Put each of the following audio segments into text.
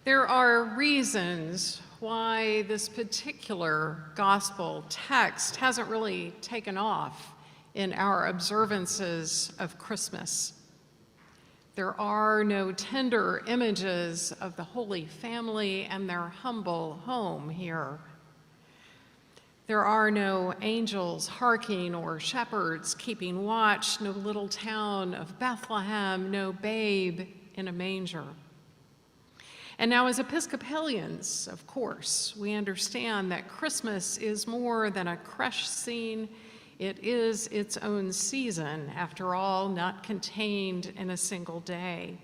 There are reasons why this particular gospel text hasn't really taken off in our observances of Christmas. There are no tender images of the Holy Family and their humble home here. There are no angels harking or shepherds keeping watch, no little town of Bethlehem, no babe in a manger. And now, as Episcopalians, of course, we understand that Christmas is more than a creche scene. It is its own season, after all, not contained in a single day.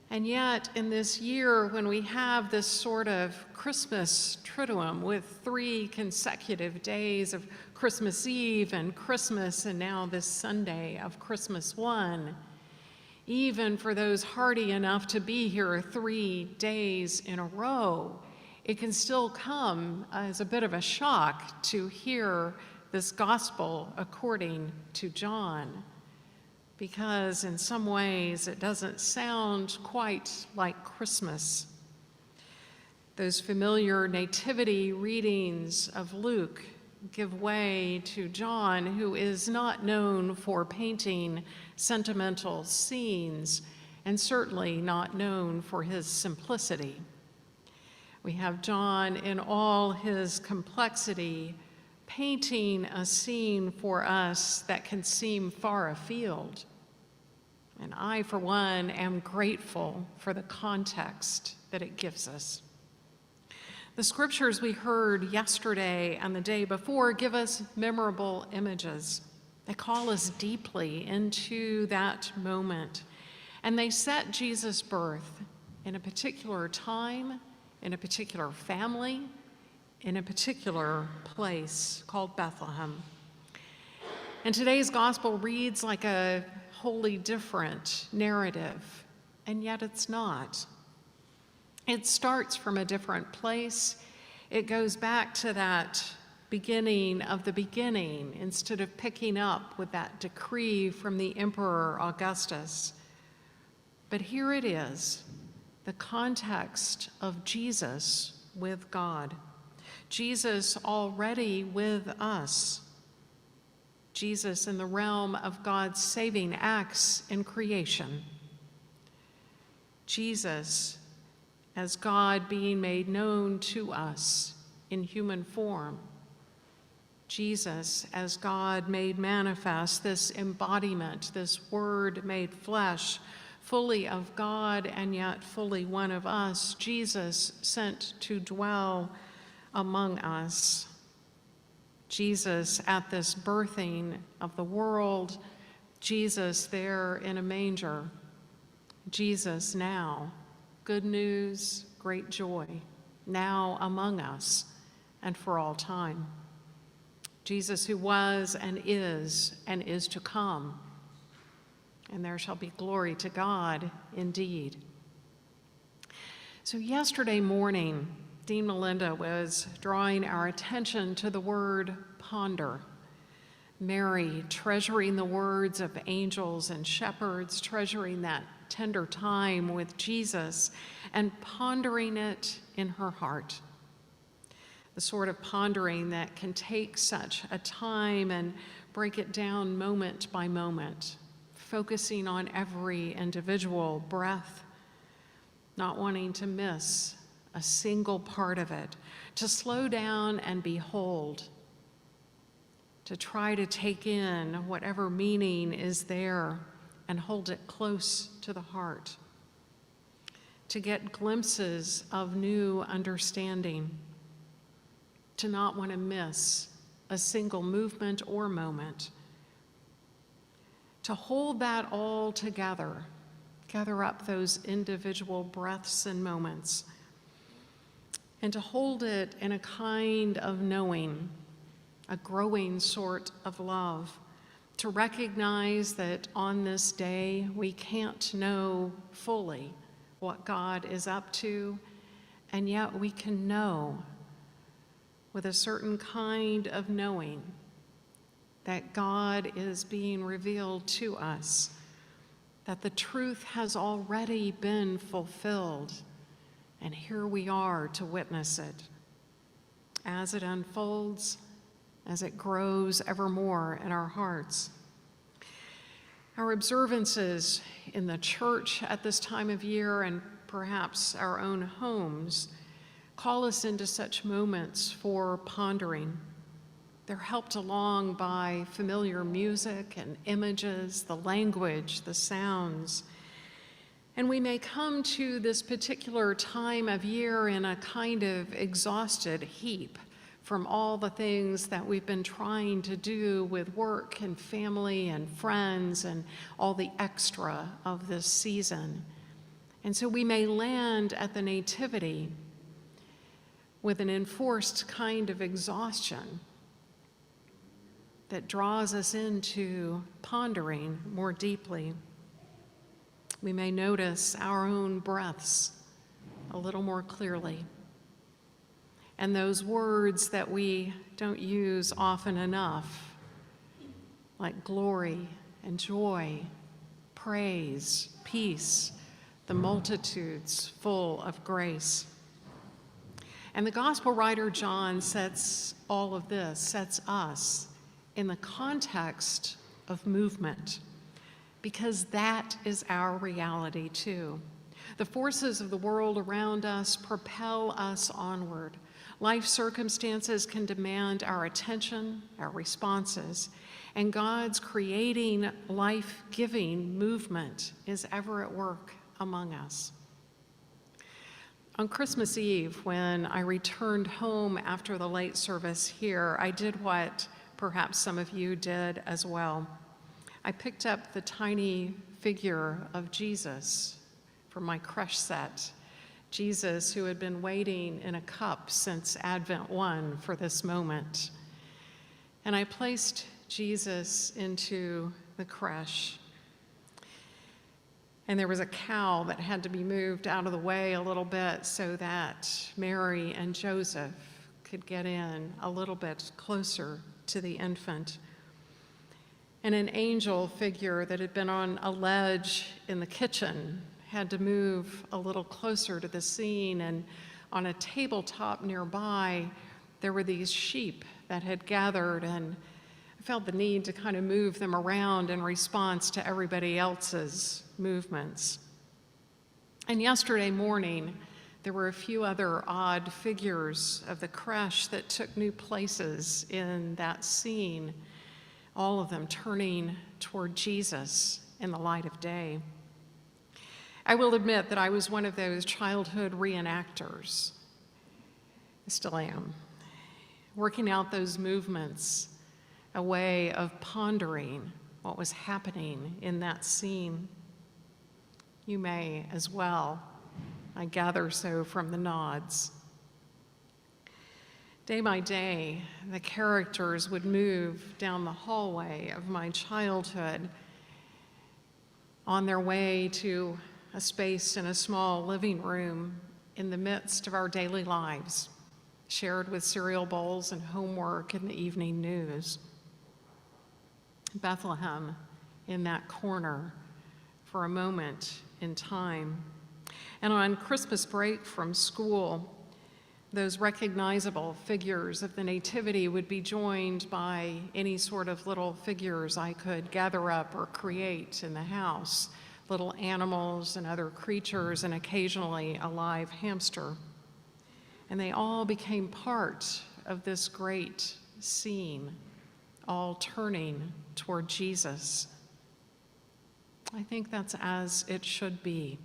And yet, in this year, when we have this sort of Christmas triduum with 3 consecutive days of Christmas Eve and Christmas, and now this Sunday of Christmas One, even for those hardy enough to be here 3 days in a row, it can still come as a bit of a shock to hear this gospel according to John, because in some ways it doesn't sound quite like Christmas. Those familiar nativity readings of Luke give way to John, who is not known for painting sentimental scenes and certainly not known for his simplicity. We have John in all his complexity painting a scene for us that can seem far afield. And I, for one, am grateful for the context that it gives us. The scriptures we heard yesterday and the day before give us memorable images. They call us deeply into that moment, and they set Jesus' birth in a particular time, in a particular family, in a particular place called Bethlehem. And today's gospel reads like a wholly different narrative, and yet it's not. It starts from a different place. It goes back to that beginning of the beginning instead of picking up with that decree from the Emperor Augustus. But here it is, the context of Jesus with God. Jesus already with us. Jesus in the realm of God's saving acts in creation. Jesus as God being made known to us in human form. Jesus as God made manifest, this embodiment, this word made flesh, fully of God and yet fully one of us. Jesus sent to dwell among us. Jesus at this birthing of the world. Jesus there in a manger. Jesus now. Good news, great joy, now among us and for all time. Jesus who was and is to come. And there shall be glory to God indeed. So yesterday morning, Dean Melinda was drawing our attention to the word ponder. Mary treasuring the words of angels and shepherds, treasuring that tender time with Jesus and pondering it in her heart. The sort of pondering that can take such a time and break it down moment by moment, focusing on every individual breath, not wanting to miss a single part of it, to slow down and behold, to try to take in whatever meaning is there and hold it close to the heart, to get glimpses of new understanding, to not want to miss a single movement or moment, to hold that all together, gather up those individual breaths and moments, and to hold it in a kind of knowing, a growing sort of love, to recognize that on this day we can't know fully what God is up to, and yet we can know with a certain kind of knowing that God is being revealed to us, that the truth has already been fulfilled, And here we are to witness it as it unfolds, as it grows ever more in our hearts. Our observances in the church at this time of year and perhaps our own homes call us into such moments for pondering. They're helped along by familiar music and images, the language, the sounds. And we may come to this particular time of year in a kind of exhausted heap from all the things that we've been trying to do with work and family and friends and all the extra of this season. And so we may land at the Nativity with an enforced kind of exhaustion that draws us into pondering more deeply. We may notice our own breaths a little more clearly, and those words that we don't use often enough, like glory and joy, praise, peace, the multitudes full of grace. And the gospel writer John sets all of this, sets us in the context of movement, because that is our reality too. The forces of the world around us propel us onward. Life circumstances can demand our attention, our responses, and God's creating, life-giving movement is ever at work among us. On Christmas Eve, when I returned home after the late service here, I did what perhaps some of you did as well. I picked up the tiny figure of Jesus from my creche set. Jesus, who had been waiting in a cup since Advent 1 for this moment. And I placed Jesus into the creche. And there was a cow that had to be moved out of the way a little bit so that Mary and Joseph could get in a little bit closer to the infant. And an angel figure that had been on a ledge in the kitchen had to move a little closer to the scene, and on a tabletop nearby, there were these sheep that had gathered, and I felt the need to kind of move them around in response to everybody else's movements. And yesterday morning, there were a few other odd figures of the creche that took new places in that scene, all of them turning toward Jesus in the light of day. I will admit that I was one of those childhood reenactors. I still am. Working out those movements, a way of pondering what was happening in that scene. You may as well. I gather so from the nods. Day by day, the characters would move down the hallway of my childhood on their way to a space in a small living room in the midst of our daily lives, shared with cereal bowls and homework and the evening news. Bethlehem in that corner for a moment in time. And on Christmas break from school, those recognizable figures of the Nativity would be joined by any sort of little figures I could gather up or create in the house, little animals and other creatures, and occasionally a live hamster. And they all became part of this great scene, all turning toward Jesus. I think that's as it should be.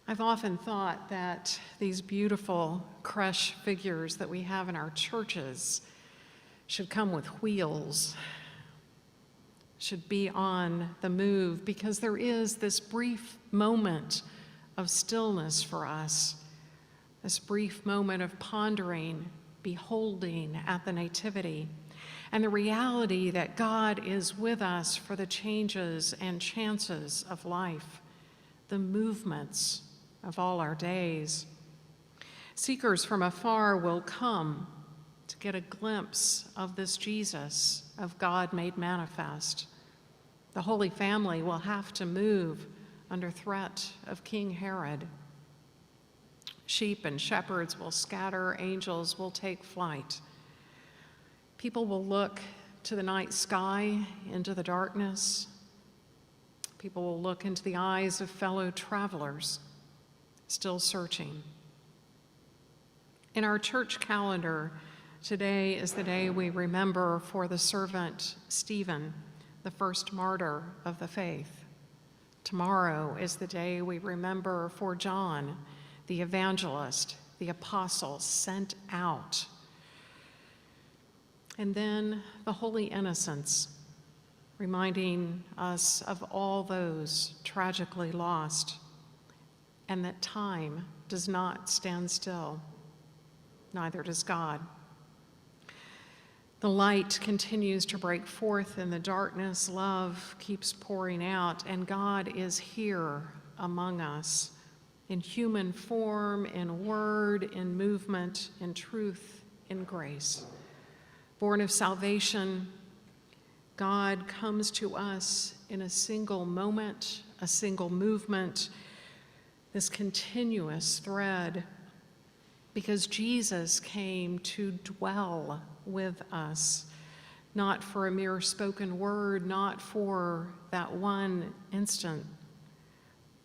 I've often thought that these beautiful creche figures that we have in our churches should come with wheels, should be on the move, because there is this brief moment of stillness for us, this brief moment of pondering, beholding at the Nativity, and the reality that God is with us for the changes and chances of life, the movements of all our days. Seekers from afar will come to get a glimpse of this Jesus, of God made manifest. The Holy Family will have to move under threat of King Herod. Sheep and shepherds will scatter, angels will take flight. People will look to the night sky, into the darkness. People will look into the eyes of fellow travelers, still searching. In our church calendar, today is the day we remember for the servant Stephen, the first martyr of the faith. Tomorrow is the day we remember for John, the evangelist, the apostle sent out. And then the holy innocents, reminding us of all those tragically lost, and that time does not stand still, neither does God. The light continues to break forth in the darkness, love keeps pouring out, and God is here among us in human form, in word, in movement, in truth, in grace. Born of salvation, God comes to us in a single moment, a single movement, this continuous thread, because Jesus came to dwell with us, not for a mere spoken word, not for that one instant,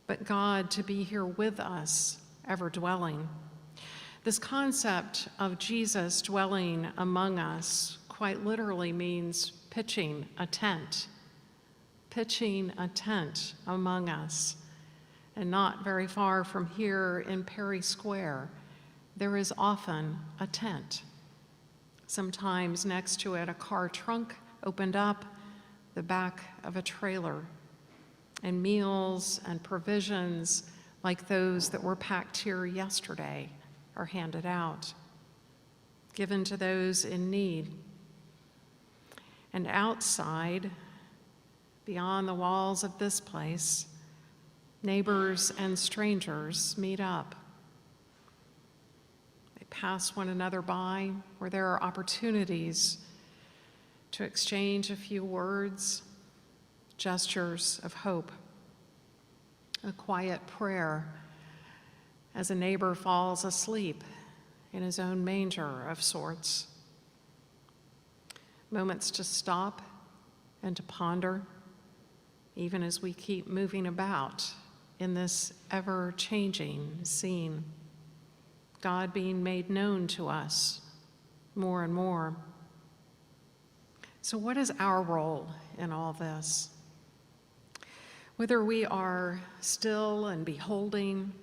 but God to be here with us, ever dwelling. This concept of Jesus dwelling among us quite literally means pitching a tent among us. And not very far from here in Perry Square, there is often a tent. Sometimes next to it, a car trunk opened up, the back of a trailer, and meals and provisions like those that were packed here yesterday are handed out, given to those in need. And outside, beyond the walls of this place, neighbors and strangers meet up. They pass one another by where there are opportunities to exchange a few words, gestures of hope, a quiet prayer as a neighbor falls asleep in his own manger of sorts. Moments to stop and to ponder, even as we keep moving about in this ever-changing scene. God being made known to us more and more. So what is our role in all this? Whether we are still and beholding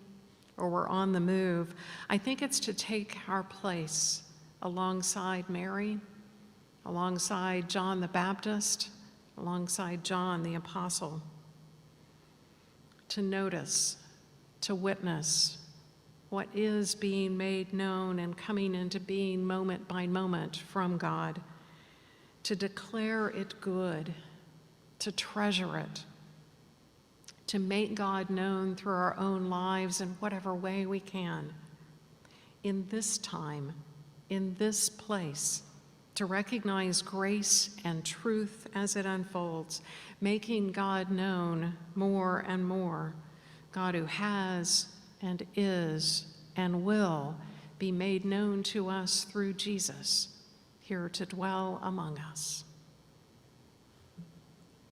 or we're on the move, I think it's to take our place alongside Mary, alongside John the Baptist, alongside John the Apostle, to notice, to witness what is being made known and coming into being moment by moment from God, to declare it good, to treasure it, to make God known through our own lives in whatever way we can. In this time, in this place, to recognize grace and truth as it unfolds, making God known more and more, God who has and is and will be made known to us through Jesus, here to dwell among us.